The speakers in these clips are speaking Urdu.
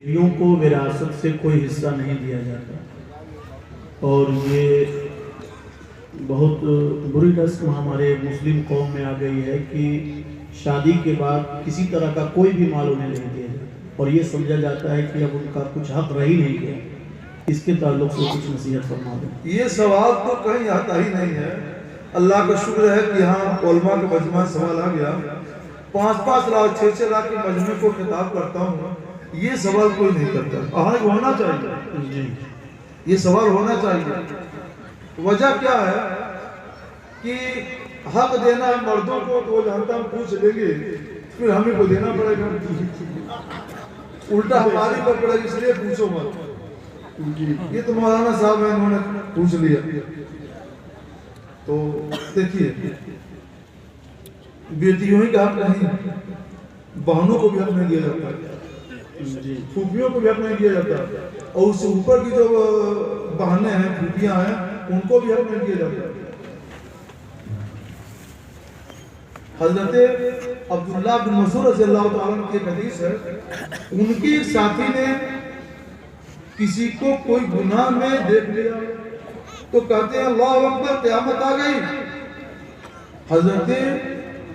بیویوں کو وراثت سے کوئی حصہ نہیں دیا جاتا اور یہ بہت بری رسم ہمارے مسلم قوم میں آ گئی ہے کہ شادی کے بعد کسی طرح کا کوئی بھی مال انہیں نہیں دیا جاتا اور یہ سمجھا جاتا ہے کہ اب ان کا کچھ حق رہ ہی نہیں گیا۔ اس کے تعلق سے کچھ نصیحت فرما دیں۔ یہ سوال تو کہیں آتا ہی نہیں ہے۔ اللہ کا شکر ہے کہ یہاں علماء کے مجمع سوال آ گیا۔ 5-5 لاکھ 6-6 لاکھ کے مجمع کو خطاب کرتا ہوں، یہ سوال کوئی نہیں کرتا۔ ہونا چاہیے جی، یہ سوال ہونا چاہیے۔ وجہ کیا ہے کہ حق دینا ہے مردوں کو تو وہ جانتا ہم پوچھ لیں گے پھر ہمیں کو دینا پڑے گا، الٹا ہماری پر پڑے گا، اس لیے پوچھو مت۔ یہ تو مولانا صاحب ہیں، انہوں نے پوچھ لیا۔ تو دیکھیے بیٹیوں ہی کا حق نہیں، بہنوں کو بھی حق نہیں دیا جاتا، پھوپھیوں کو بھی حق نہیں دیا جاتا، اور اس سے اوپر کی جو بہنیں ہیں پھوپھیاں ہیں ان کو بھی حق نہیں دیا جاتا۔ حضرت عبداللہ بن مسعود رضی اللہ تعالیٰ عنہ کی ایک حدیث ہے، ان کی ایک ساتھی نے کسی کو کوئی گناہ میں دیکھ لیا تو کہتے ہیں اللہ اکبر قیامت آ گئی۔ حضرت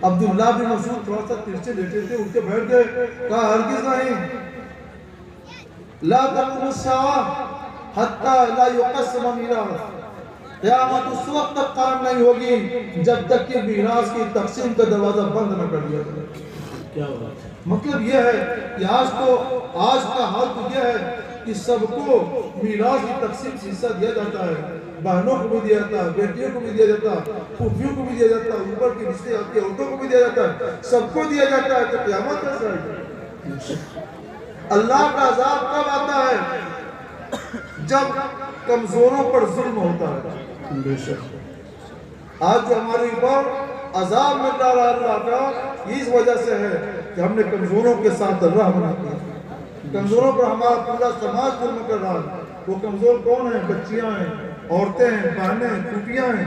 عبداللہ بن مسعود تھوڑا سا ترچے لیٹے تھے، اٹھ کے بیٹھ گئے، کہا ہرگز نہیں، لا تقوم الساعہ حتی لا یقسم میراث، قیامت اس وقت تک قائم نہیں ہوگی جب تک کہ میراث کی تقسیم کا دروازہ بند نہ کر دیا جائے۔ کیا بات ہے؟ مطلب یہ ہے کہ آج کا حال تو یہ ہے کہ سب کو میراث کی تقسیم سے حصہ دیا جاتا ہے، بہنوں کو بھی دیا جاتا ہے، بیٹیوں کو بھی دیا جاتا ہے، پھوپھیوں کو بھی دیا جاتا ہے، اوپر کی رشتے آتی عورتوں کو بھی دیا جاتا ہے، سب کو دیا جاتا ہے۔ تو قیامت کیسے آئے گی؟ اللہ کا عذاب کب آتا ہے؟ جب کمزوروں پر ظلم ہوتا ہے۔ بے شک آج جو ہمارے اوپر عذاب مل رہا ہے اللہ کا، اس وجہ سے ہے کہ ہم نے کمزوروں کے ساتھ راہ بنا دیا۔ کمزوروں پر ہمارا پورا سماج ظلم کر رہا ہے۔ وہ کمزور کون ہیں؟ بچیاں ہیں، عورتیں ہیں، بہنیں، پھوپھیاں ہیں۔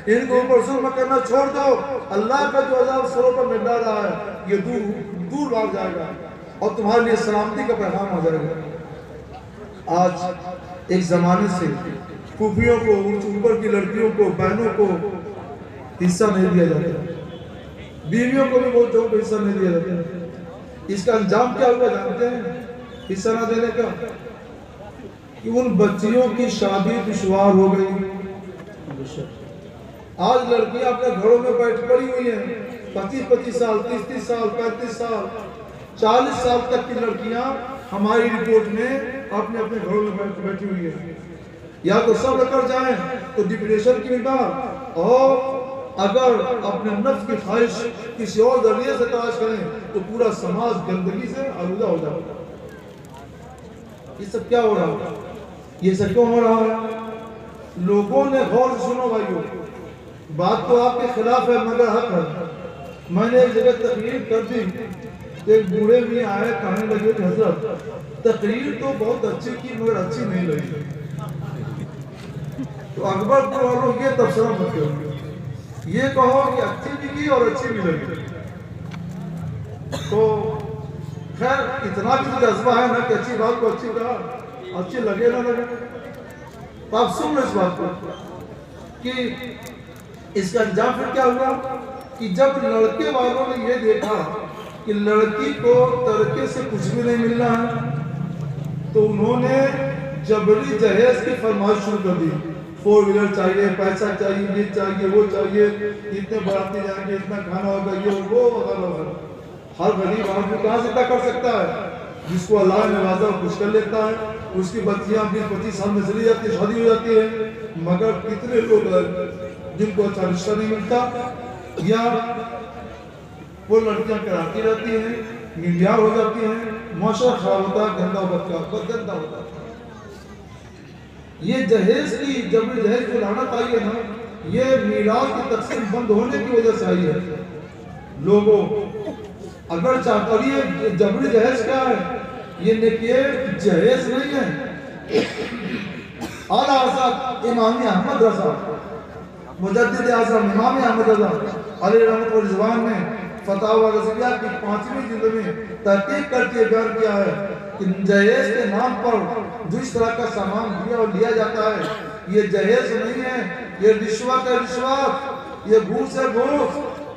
ان کو اوپر ظلم کرنا چھوڑ دو، اللہ کا جو عذاب سروں پر مل رہا ہے یہ دور بھاگ جائے گا اور تمہارے لیے سلامتی کا پیغام آ جائے گا۔ آج ایک زمانے سے پھوپھیوں کو، اوپر کی لڑکیوں کو، بہنوں کو حصہ نہیں دیا جاتا، بیویوں کو بھی بہت جگہوں کو حصہ نہیں دیا جاتا۔ اس کا انجام کیا ہوا جانتے ہیں؟ حصہ نہ دینے کا کہ ان بچیوں کی شادی دشوار ہو گئی۔ آج لڑکیاں اپنے گھروں میں بیٹھ پڑی ہوئی ہیں، 25 سال، 30 سال، 35 سال، 40 سال تک کی لڑکیاں ہماری رپورٹ میں اپنے گھروں میں بیٹھی ہوئی ہیں۔ یا تو صبر کر جائیں تو ڈپریشن کی بیمار، اور اگر اپنے نفس کی خواہش کسی اور ذریعے سے تلاش کریں تو پورا سماج گندگی سے آلودہ ہو جائے گا۔ یہ سب کیا ہو رہا ہے؟ یہ سب کیوں ہو رہا ہے؟ لوگوں نے غور سے سنو بھائیو، بات تو آپ کے خلاف ہے مگر حق ہے۔ میں نے ایک جگہ تقریر کر دی، ایک بوڑھے میں آئے کہنے لگے کہ حضرت تقریر تو بہت اچھی کی مگر اچھی نہیں لگی۔ تو اکبر پور والوں یہ تبصرہ مت کرو، یہ کہو کہ اچھی بھی کی اور اچھی بھی لگی۔ تو خیر اتنا بھی تو جذبہ ہے نا کہ اچھی بات کو اچھی کہا، اچھی لگے نہ لگے۔ تو آپ سن لو اس بات کو کہ اس کا انجام پھر کیا ہوا کہ جب لڑکے والوں نے یہ دیکھا کہ لڑکی کو ترکے سے کچھ بھی نہیں ملنا ہے تو انہوں نے جبری جہیز کی فرمائش شروع کر دی۔ 4 ویلر چاہیے، پیسہ چاہیے، یہ چاہیے، وہ چاہیے، اتنے بڑھاتے جائیں گے، اتنا کھانا ہوگا، یہ وہ وغیرہ وغیرہ۔ ہر غریب آدمی کہاں سے طے کر سکتا ہے؟ جس کو اللہ نے نوازا وہ کچھ کر لیتا ہے، اس کی بچیاں 20-25 سال میں چلی جاتی ہے، شادی ہو جاتی ہے۔ مگر کتنے لوگ ہیں جن کو اچھا رشتہ نہیں ملتا، یا وہ لڑکیاں کراتی رہتی ہیں، نیلیار ہو جاتی ہیں، معاشرہ خراب ہوتا ہے، گندا ہوتا ہے۔ یہ جہیز کی جبری جہیز جو لعنت آئی ہے نا، یہ میراث کی تقسیم بند ہونے کی وجہ سے آئی ہے۔ لوگوں اگر چاہتا یہ جبری جہیز کیا ہے؟ یہ نیکیے جہیز نہیں ہے۔ اعلیٰ حضرت امام احمد رضا مجدد اعظم امام احمد رضا علیہ رحمت و رضوان نے فتاوی رضویہ کی 5ویں جلد میں تحقیق کر کے بیان کیا ہے کہ جہیز کے نام پر جو اس طرح کا سامان دیا اور لیا جاتا ہے یہ جہیز نہیں ہے، یہ رشوت ہے، رشوت، یہ گھوس ہے، گھوس۔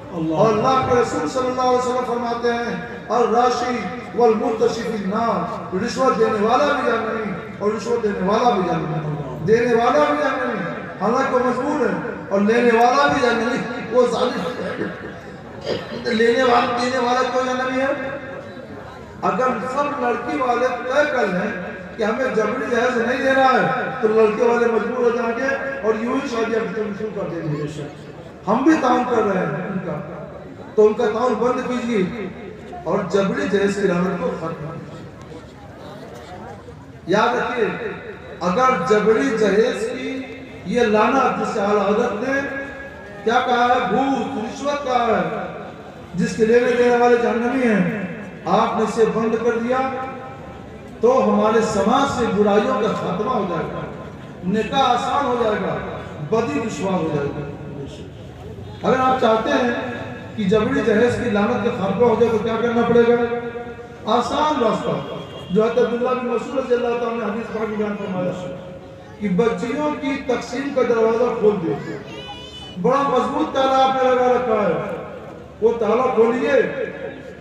اور اللہ کے رسول صلی اللہ علیہ وسلم فرماتے ہیں الراشی والمرتشی فی النار، رشوت دینے والا بھی جہنمی اور رشوت دینے والا بھی جہنمی، دینے والا بھی جہنمی حالانکہ وہ مجبور ہے، اور لینے والا بھی جہنمی، وہ ظالم ہے۔ لینے والا دینے والا کوئی جہنمی ہے؟ اگر سب لڑکی والے طے کر لیں کہ ہمیں جبری جہیز نہیں دینا ہے تو لڑکے والے مجبور ہو جائیں گے اور یوں ہی شادیاں شروع کر دیں گے۔ ہم بھی تعاون کر رہے ہیں ان کا، تو ان کا تعاون بند کیجیے اور جبری جہیز کی لعنت کو ختم کیجیے۔ یاد رکھیے اگر جبری جہیز کی یہ لعنت جس سے اعلیٰ حضرت نے کیا کہا ہے، گھوس، رشوت کہا ہے، جس کے لینے دینے والے جہنمی ہیں، آپ نے اسے بند کر دیا تو ہمارے سماج سے برائیوں کا خاتمہ ہو جائے گا، نکاح آسان ہو جائے گا، بدی دشوار ہو جائے گا۔ اگر آپ چاہتے ہیں کہ جبری جہیز کی لعنت کا خاتمہ ہو جائے تو کیا کرنا پڑے گا؟ آسان راستہ جو حضرت عبداللہ بن مسعود رضی اللہ تعالیٰ نے حدیث پاک میں بیان فرمایا کہ بچیوں کی تقسیم کا دروازہ کھول دے، بڑا مضبوط تالا آپ نے لگا رکھا ہے، وہ تالا کھولیے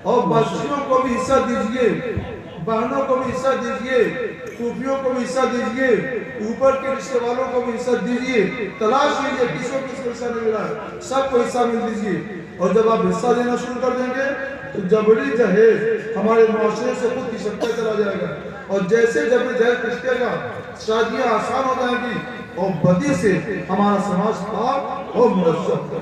اور بچیوں کو بھی حصہ دیجئے، بہنوں کو بھی حصہ دیجئے، پھوپھیوں کو بھی حصہ دیجئے، اوپر کے رشتے والوں کو بھی حصہ دیجئے، تلاش کیجئے کس کو حصہ نہیں ملا ہے، سب کو حصہ مل دیجئے۔ اور جب آپ حصہ دینا شروع کر دیں گے تو جبری جہیز ہمارے معاشرے سے خود کی شکل چلا جائے گا، اور جیسے جبری جہیز کشتے گا شادیاں آسان ہو جائیں گی اور بدی سے ہمارا سماج پاک اور منظم ہوگا۔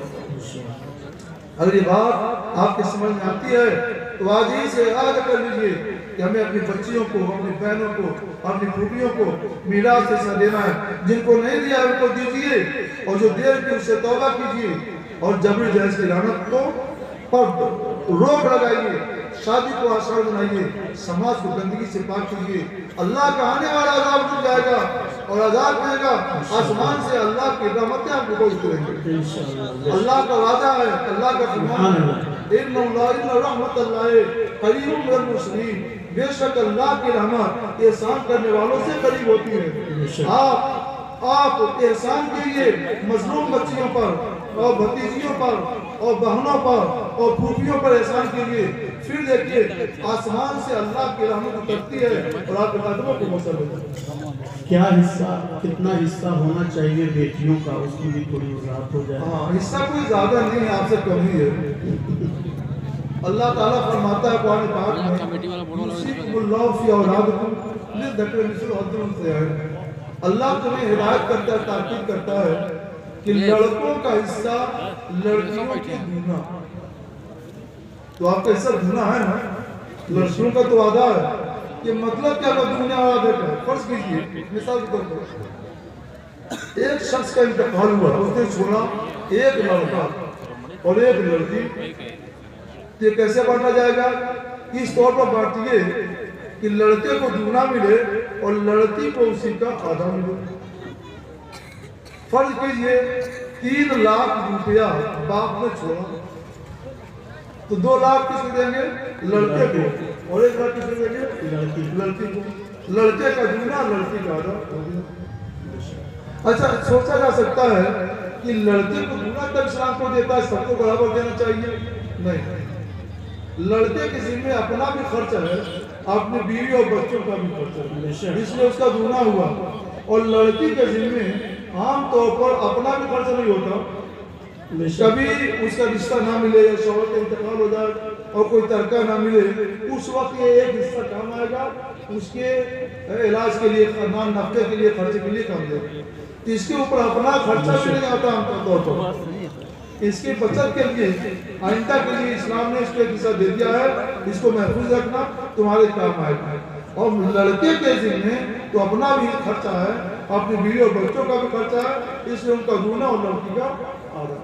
اگر یہ بات آپ کے سمجھ میں آتی ہے تو آج ہی سے ارادہ کر لیجئے کہ ہمیں اپنی بچیوں کو، اپنی بہنوں کو، اپنی پھوپھیوں کو میراث حصہ دینا ہے، جن کو نہیں دیا ان کو دیجئے، اور جو دیر کی اسے توبہ کیجئے، اور جبری جہیز کی لعنت کو پر روک لگائیے، شادی کو آسان بنائیے، سماج کو گندگی سے پاک کیجئے۔ اللہ کا آنے والا عذاب رک جائے گا اور عذاب کہے گا آسمان سے اللہ کی رحمتیں آپ کو اتریں گے۔ اللہ کا وعدہ ہے، اللہ کا فرمان ہے، ان رحمت اللہ قریب من المحسنین، بے شک اللہ کی رحمت احسان کرنے والوں سے قریب ہوتی ہے۔ آپ احسان کیجئے مظلوم بچیوں پر اور بھتیجیوں پر اور بہنوں پر اور پھوپھیوں پر احسان کیجئے، پھر دیکھیے آسمان سے اللہ کی رحمت اترتی ہے اور آپ کے قدموں کو موصل ہوتا ہے۔ کیا حصہ، کتنا حصہ ہونا چاہیے بیٹیوں کا، اس کی بھی تھوڑی وضاحت ہو جائے۔ حصہ کوئی زیادہ نہیں ہے، آپ سے کم ہی ہے۔ اللہ تعالیٰ فرماتا ہے قرآن پاک میں یوصیکم اللہ فی اولادکم للذکر مثل حظ الانثیین، اللہ تمہیں ہدایت کرتا ہے، تاکید کرتا ہے کہ لڑکوں کا حصہ لڑکیوں کے دونا، تو آپ کا حصہ دونا ہے نا، لڑکیوں کا تو وعدہ ہے کہ مطلب کیا وہ دونے والا دیتا ہے۔ فرض کیجئے مثال کے طور پر ایک شخص کا انتقال ہوا، اس نے چھوڑا ایک لڑکا اور ایک لڑکی، تو یہ کیسے بانٹا جائے گا؟ اس طور پر بانٹیے کہ لڑکے کو دونا ملے اور لڑکی کو اسی کا آدھا ملے۔ فرض کیجئے 3 لاکھ روپیہ باپ نے چھوڑا تو 2 لاکھ کس کو دیں گے؟ لڑکے کو، اور 1 لاکھ کس کو دیں گے؟ لڑکی کو۔ لڑکے کا دونا، لڑکی کا آدھا۔ اچھا سوچا جا سکتا ہے کہ لڑکے کو دونا تب اسلام کو دیتا ہے، سب کو برابر دینا چاہیے؟ نہیں، لڑکے کے ذمہ اپنا بھی خرچ ہے، اپنی بیوی اور بچوں کا بھی خرچ ہے، اس لیے اس کا دونا ہوا۔ اور لڑکی کے ذمہ عام طور پر اپنا بھی خرچ نہیں ہوتا، کبھی اس کا رشتہ نہ ملے یا شوہر کا انتقال ہو جائے اور کوئی ترکہ نہ ملے، اس وقت یہ ایک حصہ کام آئے گا، اس کے علاج کے لیے، خاندان نفقے کے لیے، خرچے کے لیے کام دے گا، تو اس کے اوپر اپنا خرچہ بھی نہیں آتا عام طور پر۔ اس کی بچت کے لیے، آئندہ کے لیے اسلام نے اس کو ایک حصہ دے دیا ہے، اس کو محفوظ رکھنا تمہارے کام آئے گا۔ اور لڑکے کے ذمہ تو اپنا بھی خرچہ ہے، اپنی بیوی اور بچوں کا بھی خرچہ ہے، اس لیے ان کا دونا اور لڑکی کا آدھا۔